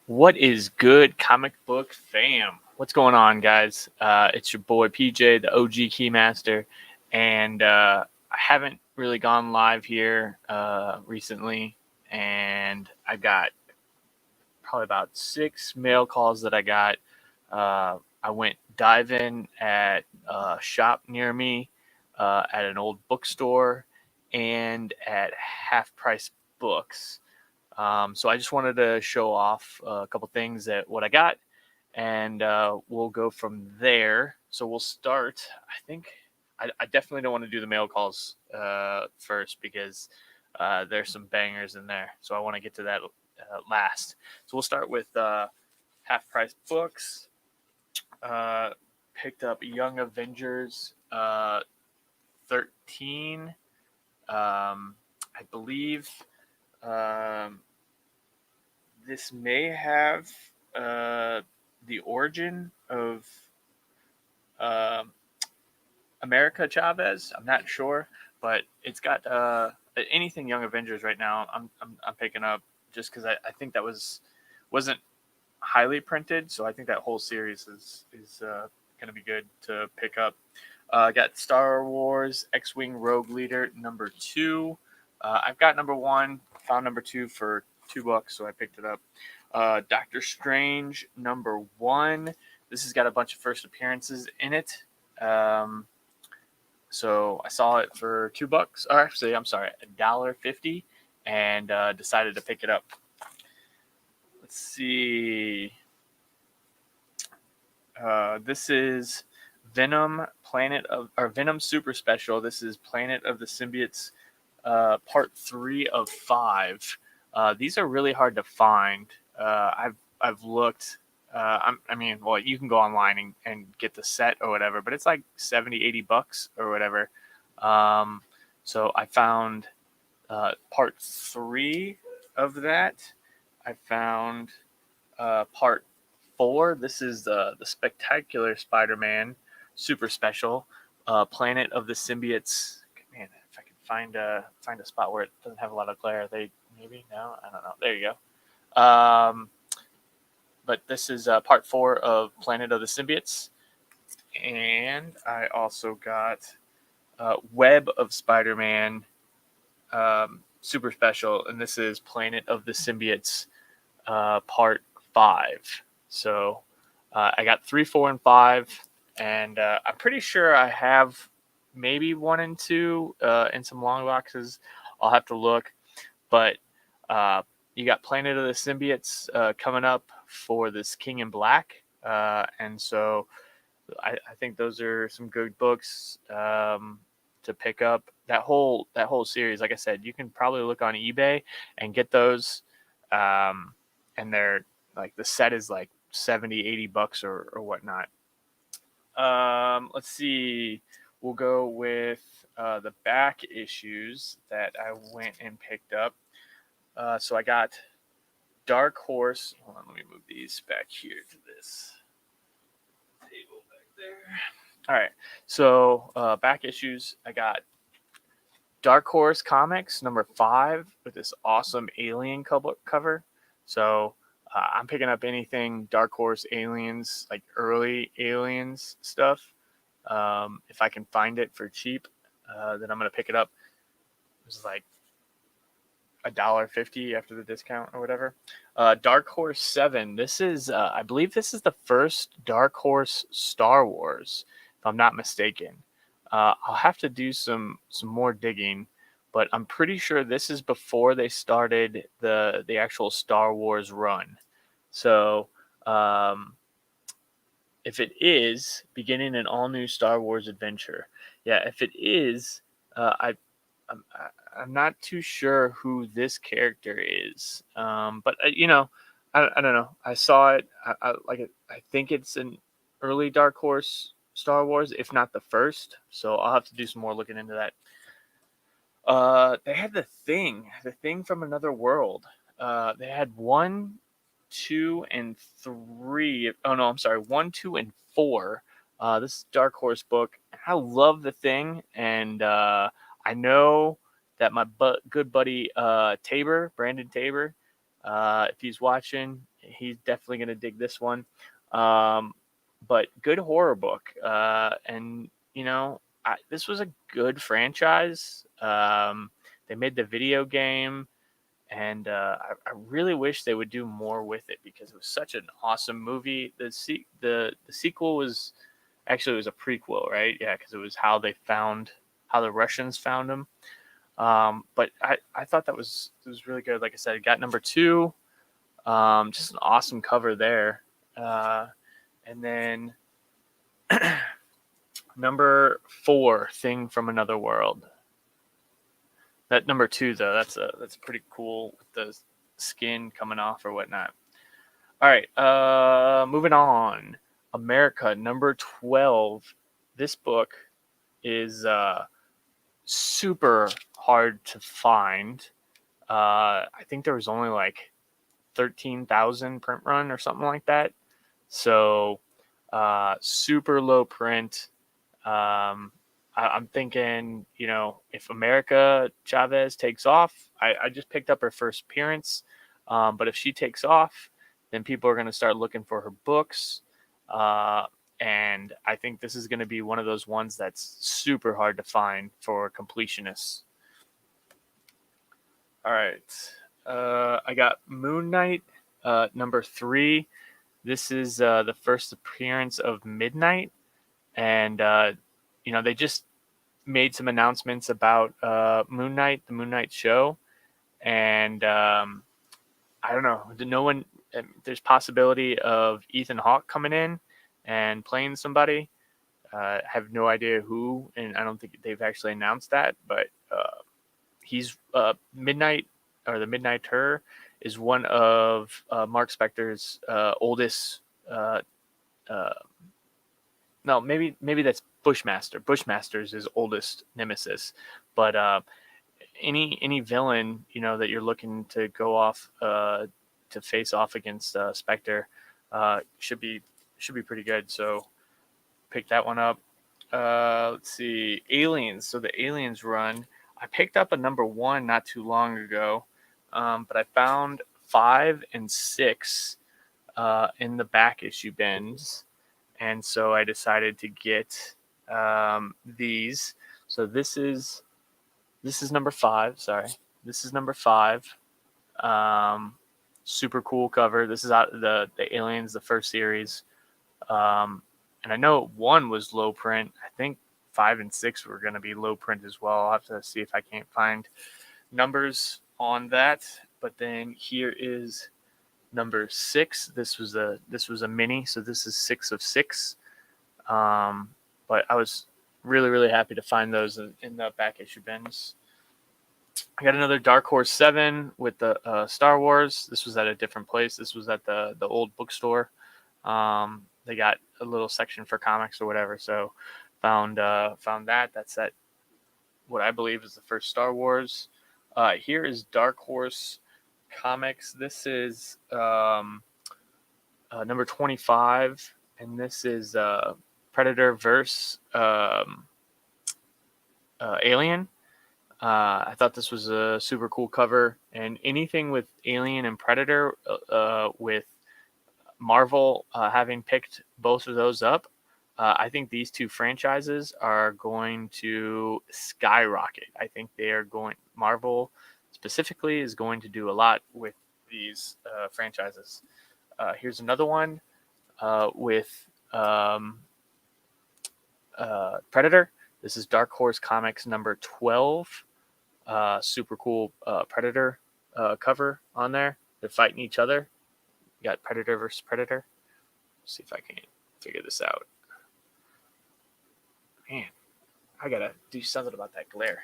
What is good, comic book fam? What's going on, guys? It's your boy PJ, the OG Keymaster, and I haven't really gone live here recently, and I've got probably about 6 mail calls that I got. I went diving at a shop near me, at an old bookstore, and at Half Price Books. So I just wanted to show off a couple things that what I got, and we'll go from there. So we'll start. I definitely don't want to do the mail calls first because there's some bangers in there. So I want to get to that last. So we'll start with Half Price Books. Uh, Picked up Young Avengers 13. I believe. Um, this may have uh, the origin of uh, America Chavez. I'm not sure, but it's got anything Young Avengers right now. I'm picking up just because I think that wasn't highly printed, so I think that whole series is going to be good to pick up. Got Star Wars X-wing Rogue Leader #2. I've got #1. Found #2 for $2, so I picked it up. Doctor Strange #1. This has got a bunch of first appearances in it. So I saw it for $2, or actually, I'm sorry, $1.50, and decided to pick it up. Let's see. This is Venom Venom Super Special. This is Planet of the Symbiotes, Part 3 of 5. These are really hard to find. I've looked. Well, you can go online and get the set or whatever, but it's like 70, $80 or whatever. So I found Part 3 of that. I found Part 4. This is the Spectacular Spider-Man Super Special, Planet of the Symbiotes. Man, if I could find a spot where it doesn't have a lot of glare, maybe no, I don't know. There you go. But this is Part 4 of Planet of the Symbiotes, and I also got Web of Spider-Man Super Special, and this is Planet of the Symbiotes Part 5. So I got 3, 4, and 5, and I'm pretty sure I have maybe 1 and 2 in some long boxes. I'll have to look, but you got Planet of the Symbiotes coming up for this King in Black, and so I think those are some good books to pick up. That whole series, like I said, you can probably look on eBay and get those, and they're like the set is like 70, $80 or whatnot. Let's see. We'll go with the back issues that I went and picked up. So I got Dark Horse. Hold on, let me move these back here to this table back there. All right. So back issues, I got Dark Horse Comics #5 with this awesome alien cover. So I'm picking up anything Dark Horse Aliens, like early Aliens stuff. If I can find it for cheap, then I'm gonna pick it up. It was like $1.50 after the discount or whatever. Dark Horse 7. This is, I believe, this is the first Dark Horse Star Wars, if I'm not mistaken. I'll have to do some more digging, but I'm pretty sure this is before they started the actual Star Wars run. So if it is beginning an all new Star Wars adventure, yeah, if it is, I'm, I'm not too sure who this character is, but I don't know. I saw it. I like it. I think it's an early Dark Horse Star Wars, if not the first. So I'll have to do some more looking into that. They had the thing from another world. They had 1, 2, and 3. Oh no, I'm sorry, 1, 2, and 4. This is Dark Horse book. I love the thing, and I know that my good buddy Brandon Tabor, If he's watching, he's definitely going to dig this one. Um, but good horror book. And, this was a good franchise. They made the video game, and I really wish they would do more with it because it was such an awesome movie. The sequel was actually, it was a prequel, right? Yeah, because it was how the Russians found him. But I thought it was really good. Like I said, it got number two. Just an awesome cover there. And then number four, Thing from Another World. That number two though, that's pretty cool with the skin coming off or whatnot. All right, moving on. America number 12. This book is super hard to find. I think there was only like 13,000 print run or something like that. So super low print. I'm thinking, if America Chavez takes off, I just picked up her first appearance. But if she takes off, then people are going to start looking for her books. And I think this is going to be one of those ones that's super hard to find for completionists. All right. I got Moon Knight, number 3. This is the first appearance of Midnight. And, they just made some announcements about Moon Knight, the Moon Knight show. And I don't know. There's possibility of Ethan Hawke coming in and playing somebody. Have no idea who, and I don't think they've actually announced that, but he's Midnight, or the Midnighter is one of Mark Spector's oldest. No, maybe that's Bushmaster. Bushmaster's his oldest nemesis, but any villain that you're looking to go off to face off against Spector should be pretty good. So pick that one up. Let's see, Aliens. So the Aliens run, I picked up a number 1 not too long ago, but I found 5 and 6 in the back issue bins, and so I decided to get these. So this is number 5. Sorry, this is number 5. Super cool cover. This is out the Aliens, the first series. And I know 1 was low print. I think 5 and 6 were going to be low print as well. I'll have to see if I can't find numbers on that. But then here is number 6. This was a mini, so this is 6 of 6. But I was really, really happy to find those in the back issue bins. I got another Dark Horse 7 with the Star Wars. This was at a different place. This was at the old bookstore. They got a little section for comics or whatever. So found that. That's at what I believe is the first Star Wars. Here is Dark Horse Comics. This is number 25, and this is Predator versus Alien. I thought this was a super cool cover, and anything with Alien and Predator, with Marvel having picked both of those up, I think these two franchises are going to skyrocket. I think Marvel specifically is going to do a lot with these franchises. Here's another one with Predator. This is Dark Horse Comics number 12. Super cool Predator cover on there. They're fighting each other. You got Predator versus Predator. Let's see if I can figure this out. Man, I gotta do something about that glare.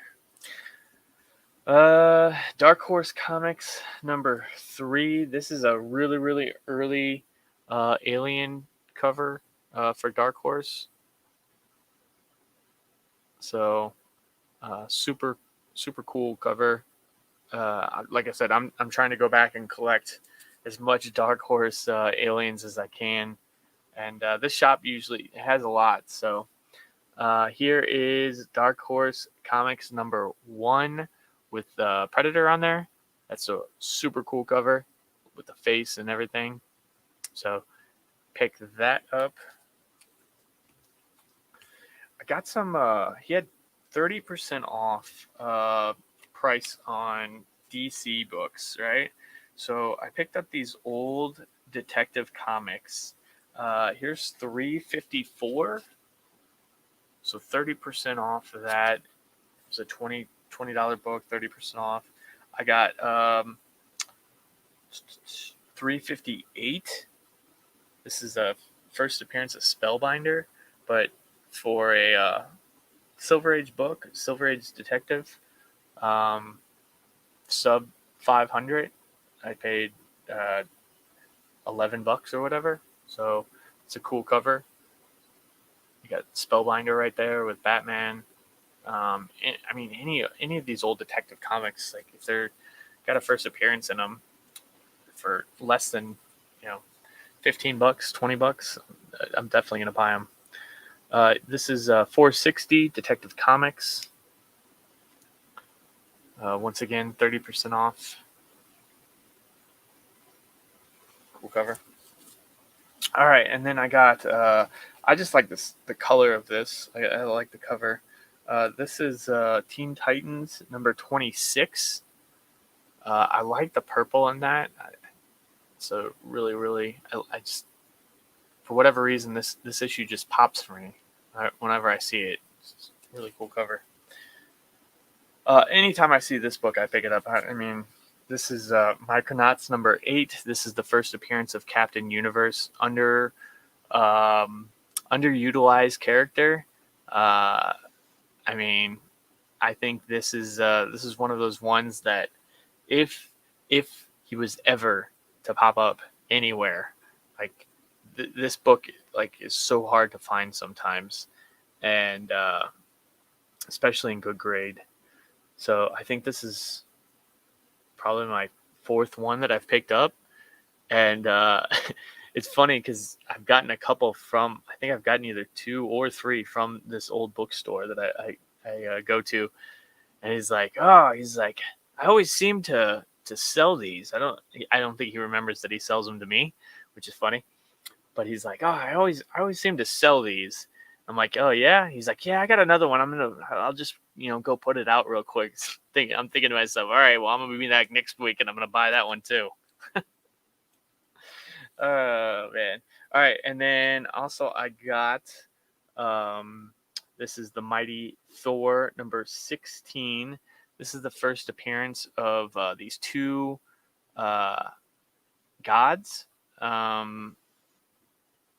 Dark Horse Comics number 3. This is a really, really early Alien cover for Dark Horse. So super, super cool cover. Like I said, I'm trying to go back and collect as much Dark Horse Aliens as I can, and this shop usually has a lot. So here is Dark Horse Comics number 1 with Predator on there. That's a super cool cover. with the face and everything. So pick that up. I got some. He had 30% off price on DC books, right? So I picked up these old Detective Comics. Here's 354. So 30% off of that. It was a $20 book, 30% off. I got 358. This is a first appearance of Spellbinder, but for a Silver Age book, Silver Age Detective, um, sub 500. I paid $11 or whatever. So it's a cool cover. You got Spellbinder right there with Batman. I mean, any of these old Detective Comics, like if they're got a first appearance in them for less than, you know, $15, $20, I'm definitely gonna buy them. This is 460 Detective Comics. Once again, 30% off. Cool cover. All right, and then I got. I just like the color of this. I like the cover. This is Teen Titans number 26. I like the purple in that. So really, I just, for whatever reason, this issue just pops for me whenever I see it. It's a really cool cover. Anytime I see this book, I pick it up. I mean, this is Micronauts number 8. This is the first appearance of Captain Universe, underutilized character. I mean, I think this is one of those ones that if he was ever to pop up anywhere, like this book like is so hard to find sometimes, and especially in good grade. So I think this is probably my 4th one that I've picked up, and it's funny because I've gotten a couple from. I think I've gotten either 2 or 3 from this old bookstore that I go to, and he's like, I always seem to sell these. I don't think he remembers that he sells them to me, which is funny. But he's like, I always seem to sell these. I'm like, oh yeah. He's like, yeah, I got another one. I'll just go put it out real quick. I'm thinking to myself, all right, well I'm gonna be back next week and I'm gonna buy that one too. Oh man. All right, and then also I got this is the Mighty Thor number 16. This is the first appearance of these 2 gods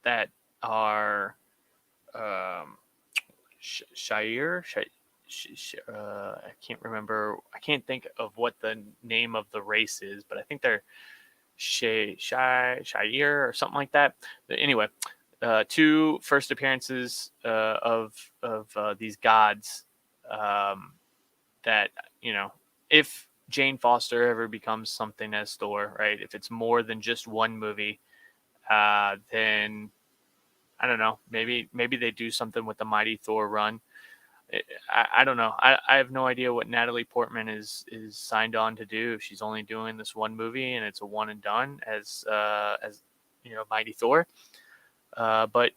that are Shire. I can't remember. I can't think of what the name of the race is, but I think they're Shire or something like that. But anyway, 2 first appearances of these gods that if Jane Foster ever becomes something as Thor, right? If it's more than just one movie, then I don't know. Maybe they do something with the Mighty Thor run. I don't know. I have no idea what Natalie Portman is signed on to do. She's only doing this one movie and it's a one and done as Mighty Thor. But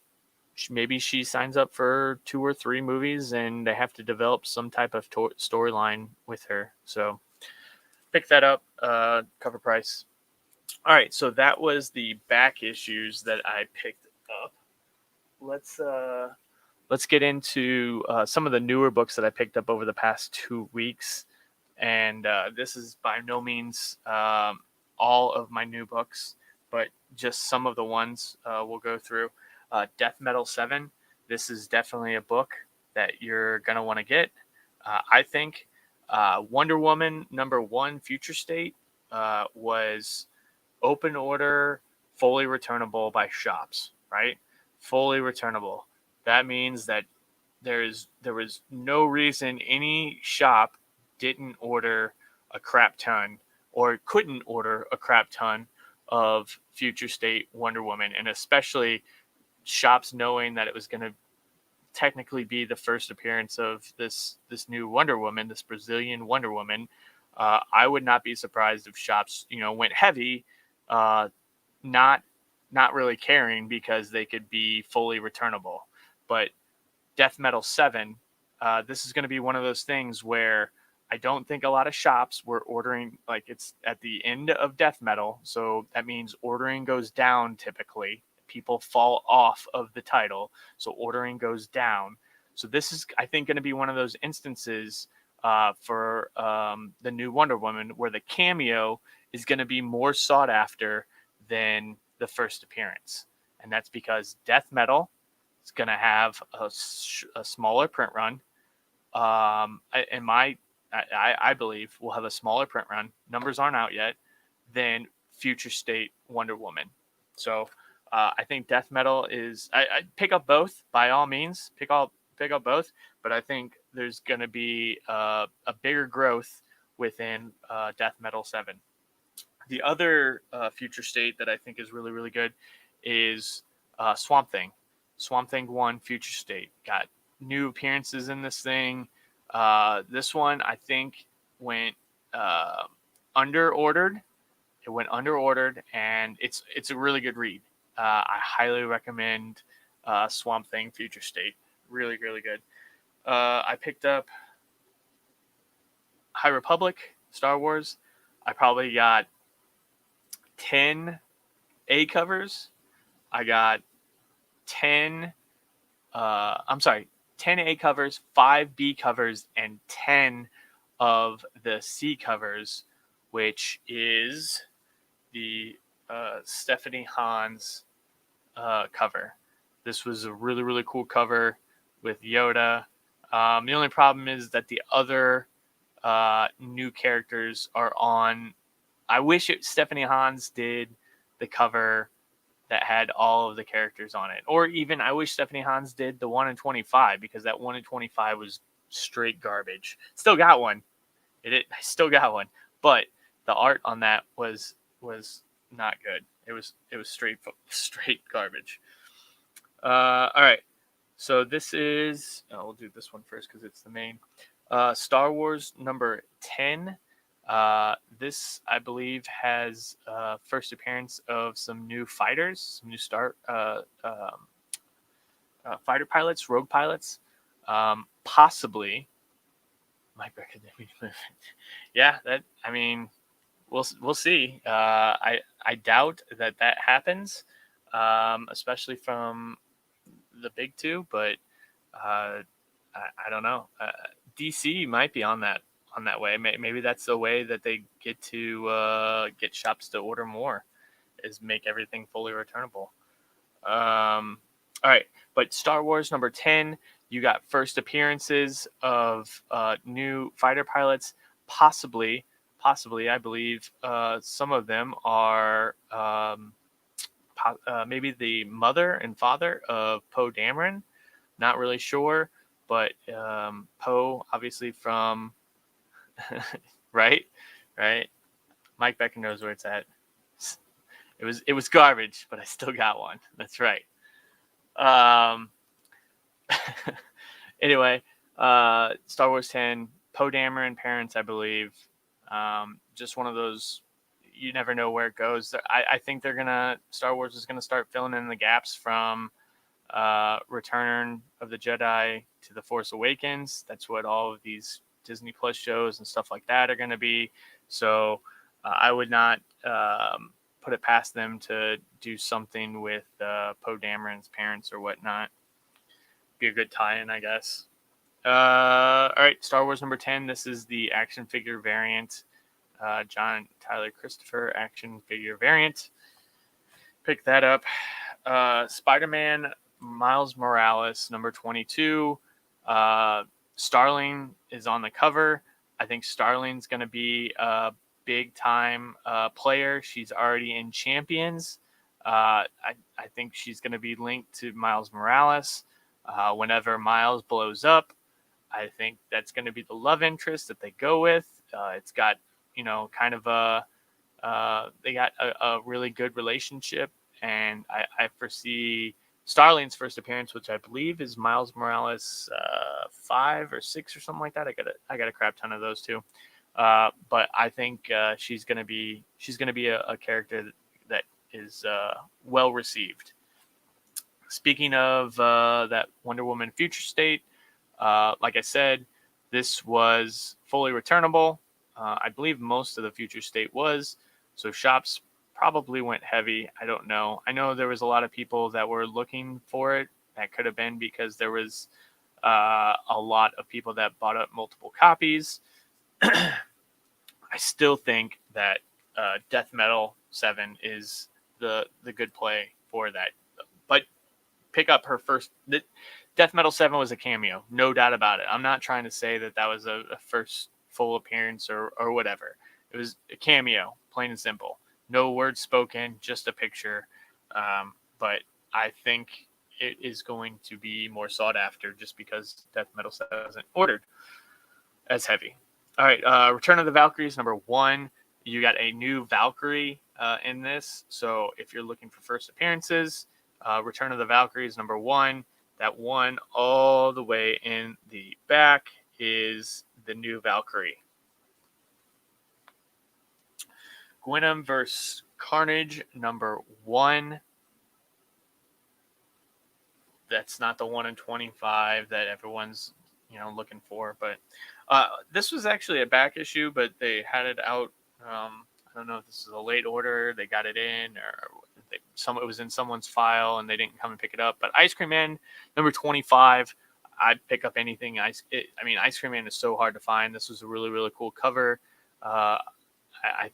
maybe she signs up for 2 or 3 movies and they have to develop some type of storyline with her. So pick that up. Cover price. All right, so that was the back issues that I picked up. Let's get into some of the newer books that I picked up over the past 2 weeks. And this is by no means all of my new books, but just some of the ones we'll go through. Death Metal 7. This is definitely a book that you're going to want to get. I think Wonder Woman number 1 Future State was open order, fully returnable by shops, right? Fully returnable. That means that there was no reason any shop didn't order a crap ton or couldn't order a crap ton of Future State Wonder Woman, and especially shops knowing that it was going to technically be the first appearance of this new Wonder Woman, this Brazilian Wonder Woman. I would not be surprised if shops went heavy not not really caring because they could be fully returnable. But Death Metal 7, this is going to be one of those things where I don't think a lot of shops were ordering, like it's at the end of Death Metal. So that means ordering goes down typically. People fall off of the title. So ordering goes down. So this is, I think, going to be one of those instances for the new Wonder Woman where the cameo is going to be more sought after than the first appearance. And that's because Death Metal is going to have a smaller print run. I believe will have a smaller print run. Numbers aren't out yet than Future State Wonder Woman. So I think Death Metal is. I pick up both by all means. Pick up both, but I think there's going to be a bigger growth within Death Metal 7. The other Future State that I think is really really good is Swamp Thing. Swamp Thing 1 Future State got new appearances in this thing. This one I think went under ordered. It went under ordered, and it's a really good read. I highly recommend Swamp Thing Future State. Really really good. I picked up High Republic Star Wars. I probably got 10 A covers. I got 10 10 A covers, 5 B covers, and 10 of the C covers, which is the Stephanie Hans cover. This was a really, really cool cover with Yoda. The only problem is that the other new characters are on. I wish Stephanie Hans did the cover that had all of the characters on it. Or even I wish Stephanie Hans did the 1 in 25 because that 1 in 25 was straight garbage. Still got one. I still got one. But the art on that was not good. It was straight garbage. All right. So this is we'll do this one first because it's the main. Star Wars number 10. This, I believe, has first appearance of some new fighters, some new fighter pilots, rogue pilots, possibly. Mike Beckett. Yeah, we'll see. I doubt that happens, especially from the big two, but I don't know. DC might be on that way. Maybe that's the way that they get to get shops to order more, is make everything fully returnable. All right, but Star Wars number 10, you got first appearances of new fighter pilots, possibly. I believe some of them are maybe the mother and father of Poe Dameron. Not really sure, but Poe, obviously from right. Mike Becker knows where it's at. It was garbage, but I still got one. That's right. Anyway, Star Wars 10, Poe Dameron parents, I believe. Just one of those. You never know where it goes. I think Star Wars is gonna start filling in the gaps from Return of the Jedi to The Force Awakens. That's what all of these Disney Plus shows and stuff like that are going to be. So I would not put it past them to do something with Poe Dameron's parents or whatnot. Be a good tie-in, I guess. All right, Star Wars number 10. This is the action figure variant. John Tyler Christopher action figure variant. Pick that up. Spider-Man Miles Morales number 22. Starling is on the cover. I think Starling's going to be a big time player. She's already in Champions. I think she's going to be linked to Miles Morales. Whenever Miles blows up, I think that's going to be the love interest that they go with. It's got, kind of they got a really good relationship, and I foresee Starling's first appearance, which I believe is Miles Morales 5 or 6 or something like that. I got a crap ton of those too. But I think she's gonna be a character is well received. Speaking of that Wonder Woman Future State, like I said, this was fully returnable. I believe most of the Future State was, so shops probably went heavy. I don't know. I know there was a lot of people that were looking for it. That could have been because there was a lot of people that bought up multiple copies. I still think that Death Metal 7 is the good play for that. But pick up her first. Death Metal 7 was a cameo, no doubt about it. I'm not trying to say that was a first full appearance or whatever. It was a cameo, plain and simple. No words spoken, just a picture. But I think it is going to be more sought after just because Death Metal 7 wasn't ordered as heavy. All right, Return of the Valkyries, number 1. You got a new Valkyrie in this. So if you're looking for first appearances, Return of the Valkyries, number 1. That one all the way in the back is the new Valkyrie. Gwynnm vs. Carnage, number 1. That's not the 1 in 25 that everyone's looking for, but this was actually a back issue, but they had it out. I don't know if this is a late order. They got it in, or it was in someone's file and they didn't come and pick it up. But Ice Cream Man, number 25. I'd pick up anything. Ice Cream Man is so hard to find. This was a really, really cool cover. I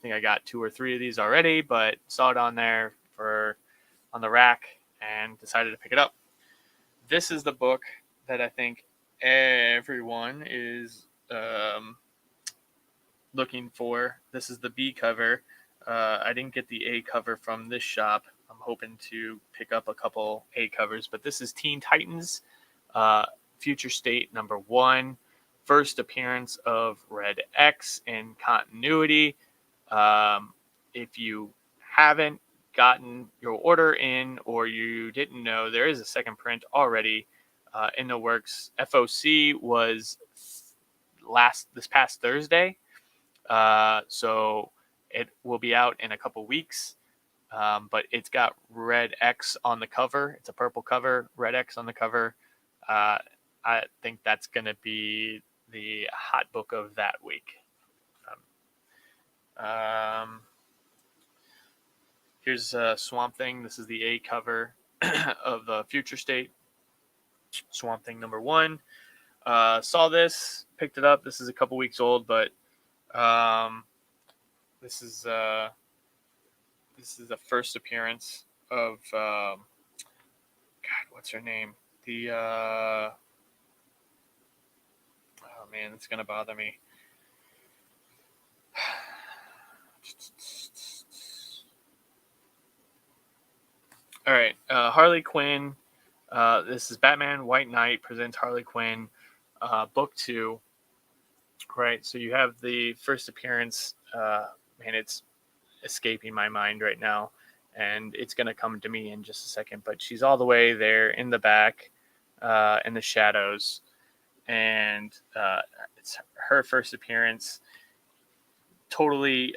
think I got 2 or 3 of these already, but saw it on there on the rack and decided to pick it up. This is the book that I think everyone is looking for. This is the B cover. I didn't get the A cover from this shop. I'm hoping to pick up a couple A covers, but this is Teen Titans Future State number 1. First appearance of Red X in continuity. If you haven't gotten your order in or you didn't know, there is a second print already in the works. FOC was this past Thursday. So it will be out in a couple weeks, but it's got Red X on the cover. It's a purple cover, Red X on the cover. I think that's going to be the hot book of that week. Here's Swamp Thing. This is the A cover of the Future State. Swamp Thing number 1. Saw this, picked it up. This is a couple weeks old, but this is the first appearance of God. What's her name? Oh man, it's gonna bother me. All right, Harley Quinn. This is Batman White Knight presents Harley Quinn, book 2. Right, so you have the first appearance. Man, it's escaping my mind right now, and it's gonna come to me in just a second. But she's all the way there in the back, in the shadows, and it's her first appearance. Totally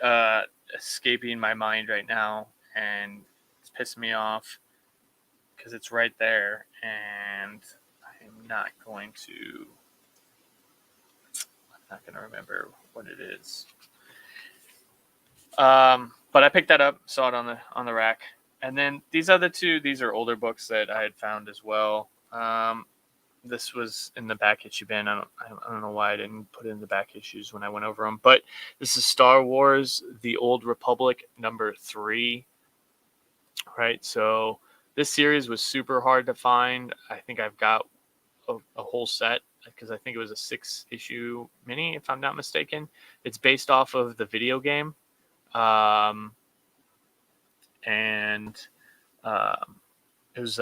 escaping my mind right now, and it's pissing me off because it's right there, and I'm not going to remember what it is. But I picked that up, saw it on the rack, and then these other 2. These are older books that I had found as well. This was in the back issue bin. I don't know why I didn't put it in the back issues when I went over them. But this is Star Wars: The Old Republic number 3. Right, so this series was super hard to find. I think I've got a whole set because I think it was a 6-issue mini, if I'm not mistaken. It's based off of the video game, and it was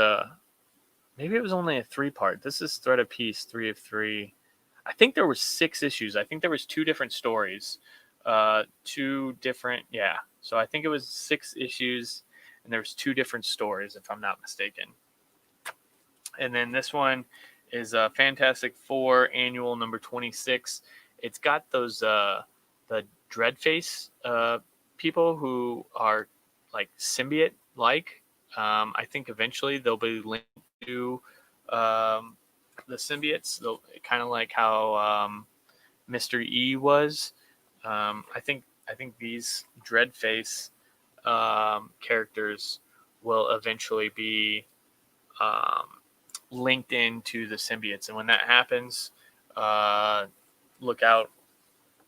maybe it was only a 3-part. This is Thread of Peace, 3 of 3. I think there were 6 issues. I think there was 2 different stories, 2 different. Yeah, so I think it was 6 issues, and there was 2 different stories, if I'm not mistaken. And then this one is Fantastic Four Annual number 26. It's got those the Dreadface people who are like symbiote like. I think eventually they'll be linked to the symbiotes. They'll kind of like how Mr. E was. I think these Dreadface characters will eventually be um, linked into the symbiotes, and when that happens, look out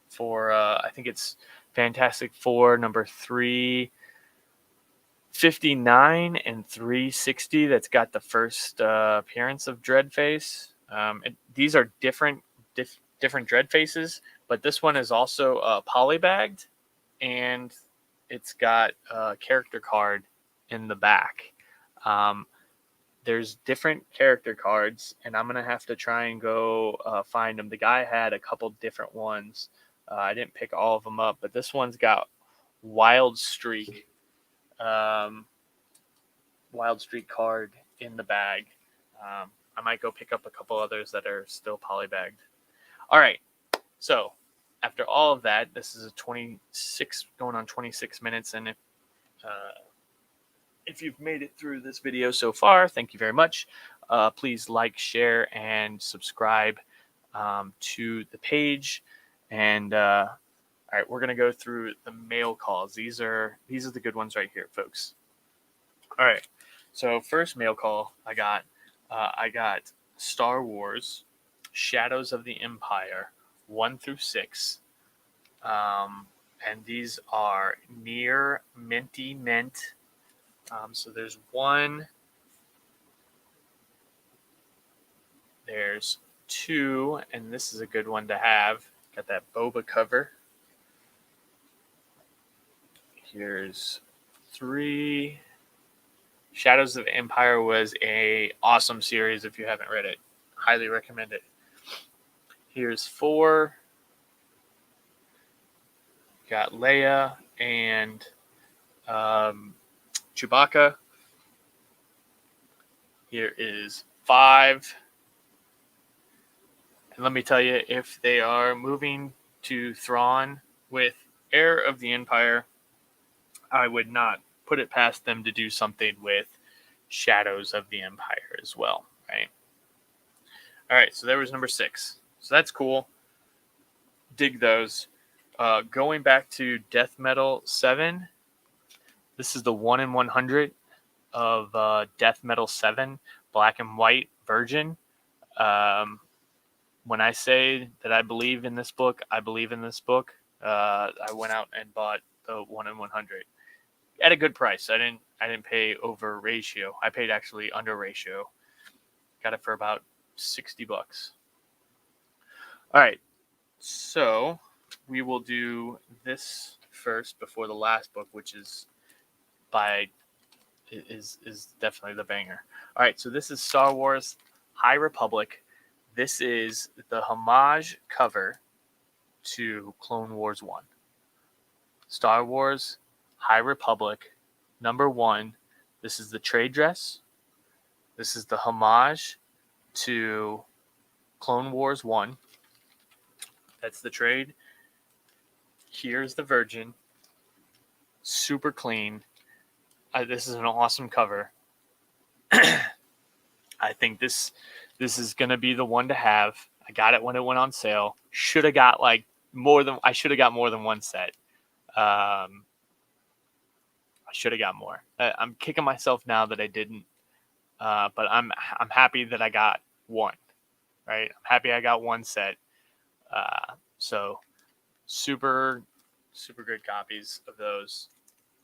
for I think it's Fantastic Four number 359 and 360. That's got the first appearance of Dreadface. These are different Dreadfaces, but this one is also polybagged, and it's got a character card in the back. Um, there's different character cards, and I'm gonna have to try and go find them. The guy had a couple different ones. I didn't pick all of them up, but this one's got Wild Streak, um, Wild Streak card in the bag. I might go pick up a couple others that are still polybagged. All right, so after all of that, this is a 26 going on 26 minutes, and if you've made it through this video so far, thank you very much. Please like, share, and subscribe to the page. And all right, we're gonna go through the mail calls. These are the good ones right here, folks. All right, so first mail call I got Star Wars Shadows of the Empire 1 through 6. And these are near minty mint. So there's one, there's two, and this is a good one to have. Got that boba cover. Here's 3. Shadows of Empire was a awesome series. If you haven't read it, highly recommend it. Here's 4. Got Leia and Chewbacca. Here is 5. And let me tell you, if they are moving to Thrawn with Heir of the Empire, I would not put it past them to do something with Shadows of the Empire as well, right? All right, so there was number 6. So that's cool. Dig those. Going back to Death Metal 7, this is the 1 in 100 of Death Metal 7, black and white Virgin. When I say that I believe in this book, I believe in this book. I went out and bought the 1 in 100 at a good price. I didn't pay over ratio. I paid actually under ratio. Got it for about $60. All right, so we will do this first before the last book, which is definitely the banger. All right, so this is Star Wars High Republic. This is the homage cover to Clone Wars 1. Star Wars High Republic number 1. This is the trade dress. This is the homage to Clone Wars 1. That's the trade. Here's the Virgin. Super clean. This is an awesome cover. I think this is going to be the one to have. I got it when it went on sale. Should have got more than one set. I should have got more. I'm kicking myself now that I didn't. But I'm happy that I got one. Right? I'm happy I got one set. So super good copies of those.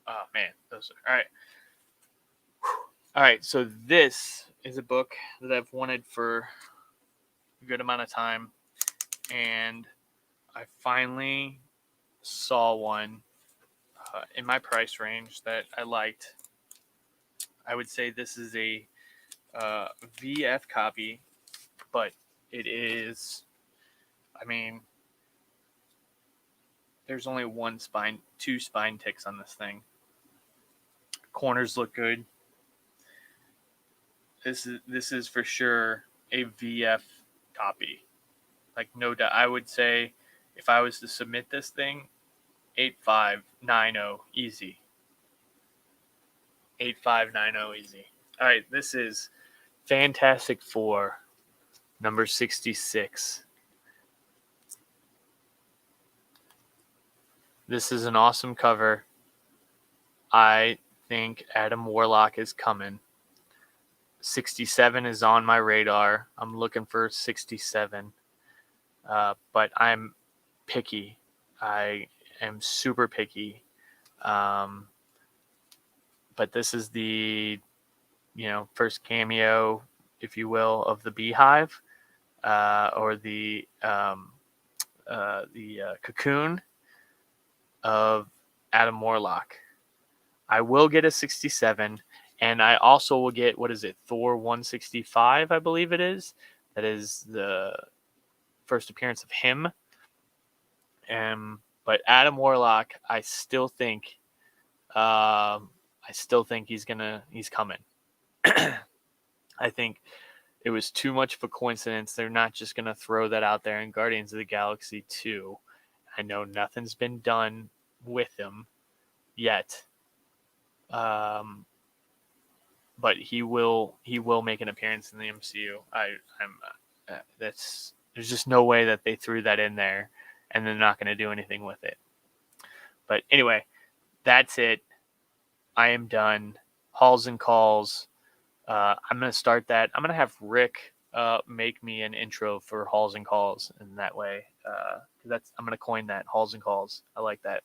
Oh man, those are all right. All right, so this is a book that I've wanted for a good amount of time, and I finally saw one in my price range that I liked. I would say this is a VF copy, but it is, I mean, there's only two spine ticks on this thing. Corners look good. This is for sure a VF copy. Like no doubt. I would say if I was to submit this thing, 8590 easy. 8590 easy. All right, this is Fantastic Four, number 66. This is an awesome cover. I think Adam Warlock is coming. 67 is on my radar. I'm looking for 67. But I'm picky. I am super picky. But this is the, first cameo, if you will, of the Beehive, or the cocoon of Adam Warlock. I will get a 67, and I also will get, what is it, Thor 165, I believe it is. That is the first appearance of him. But Adam Warlock, I still think he's coming. I think it was too much of a coincidence. They're not just gonna throw that out there in Guardians of the Galaxy 2. I know nothing's been done with him yet. But he will make an appearance in the MCU. There's just no way that they threw that in there and they're not going to do anything with it. But anyway, that's it. I am done. Halls and calls. I'm going to start that. I'm going to have Rick make me an intro for Halls and Calls, and that way, I'm going to coin that, Halls and Calls. I like that.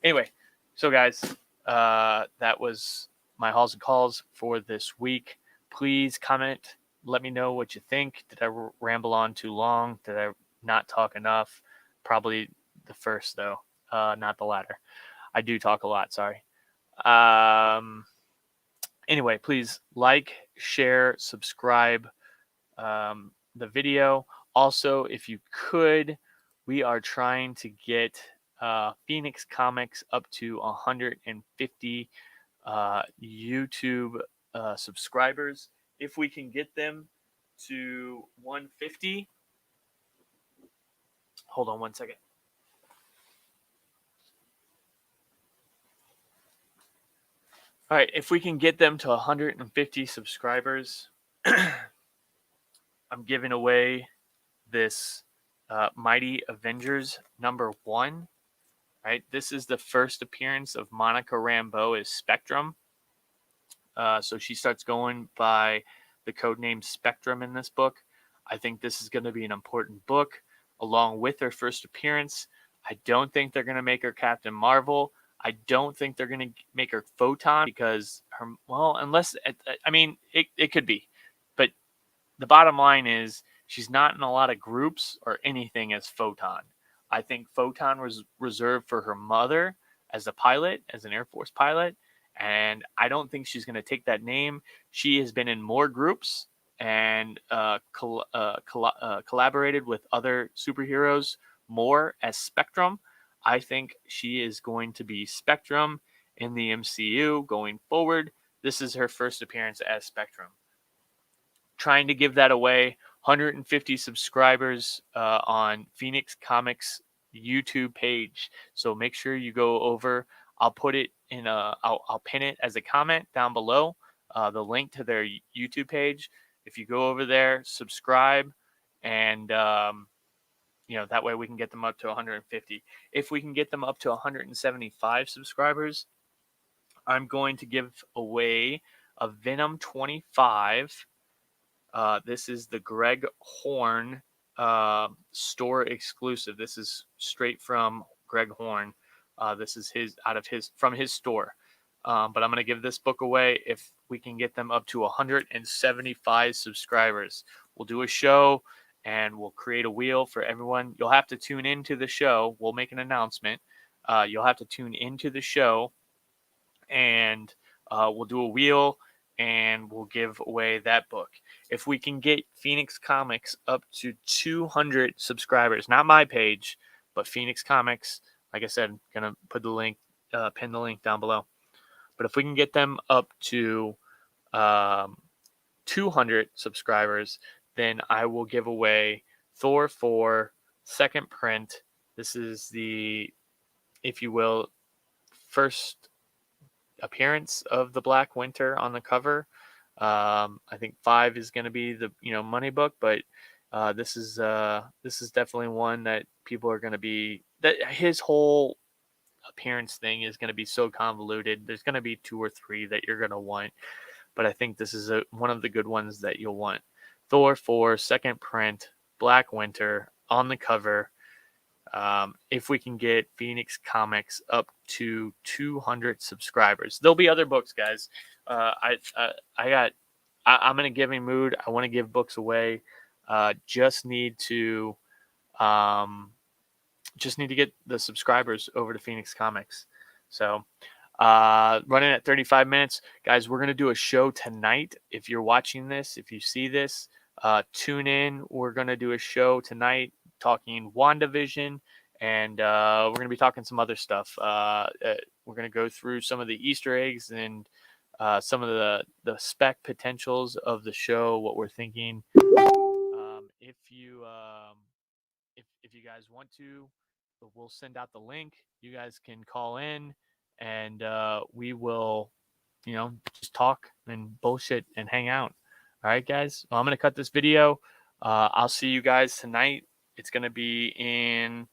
Anyway, so guys, that was my Halls and Calls for this week. Please comment. Let me know what you think. Did I ramble on too long? Did I not talk enough? Probably the first, though, not the latter. I do talk a lot, sorry. Anyway, please like, share, subscribe the video. Also, if you could, we are trying to get Phoenix Comics up to 150 YouTube subscribers. If we can get them to 150, hold on one second. All right, if we can get them to 150 subscribers, I'm giving away this Mighty Avengers #1. Right, this is the first appearance of Monica Rambeau as Spectrum. So she starts going by the codename Spectrum in this book. I think this is going to be an important book, along with her first appearance. I don't think they're going to make her Captain Marvel. I don't think they're going to make her Photon, because it could be. But the bottom line is she's not in a lot of groups or anything as Photon. I think Photon was reserved for her mother as a pilot, as an Air Force pilot. And I don't think she's going to take that name. She has been in more groups and collaborated with other superheroes more as Spectrum. I think she is going to be Spectrum in the MCU going forward. This is her first appearance as Spectrum. Trying to give that away. 150 subscribers on Phoenix Comics YouTube page. So make sure you go over. I'll put it in I'll pin it as a comment down below, the link to their YouTube page. If you go over there, subscribe, and that way we can get them up to 150. If we can get them up to 175 subscribers, I'm going to give away a Venom 25. This is the Greg Horn store exclusive. This is straight from Greg Horn. This is from his store. But I'm going to give this book away if we can get them up to 175 subscribers. We'll do a show and we'll create a wheel for everyone. You'll have to tune into the show. We'll make an announcement. You'll have to tune into the show, and we'll do a wheel and we'll give away that book. If we can get Phoenix Comics up to 200 subscribers, not my page, but Phoenix Comics, like I said, I'm going to put the link, pin the link down below. But if we can get them up to 200 subscribers, then I will give away Thor 4 second print. This is the, if you will, first appearance of the Black Winter on the cover. I think 5 is going to be the money book, but this is definitely one that people are going to be, that his whole appearance thing is going to be so convoluted. There's going to be 2 or 3 that you're going to want, but I think this is one of the good ones that you'll want. Thor 4 second print, Black Winter on the cover. If we can get Phoenix Comics up to 200 subscribers, there'll be other books, guys. I'm in a giving mood. I want to give books away. Just need to get the subscribers over to Phoenix Comics. So running at 35 minutes, guys. We're gonna do a show tonight. If you're watching this, if you see this, tune in. We're gonna do a show tonight talking WandaVision, and we're going to be talking some other stuff. We're going to go through some of the Easter eggs and some of the spec potentials of the show, what we're thinking. If you guys want to, we'll send out the link. You guys can call in, and we will, just talk and bullshit and hang out. All right, guys. Well, I'm going to cut this video. I'll see you guys tonight. It's going to be in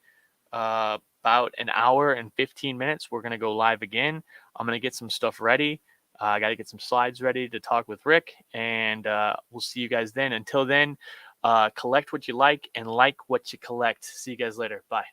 about an hour and 15 minutes. We're going to go live again. I'm going to get some stuff ready. I got to get some slides ready to talk with Rick, and we'll see you guys then. Until then, collect what you like and what you collect. See you guys later. Bye.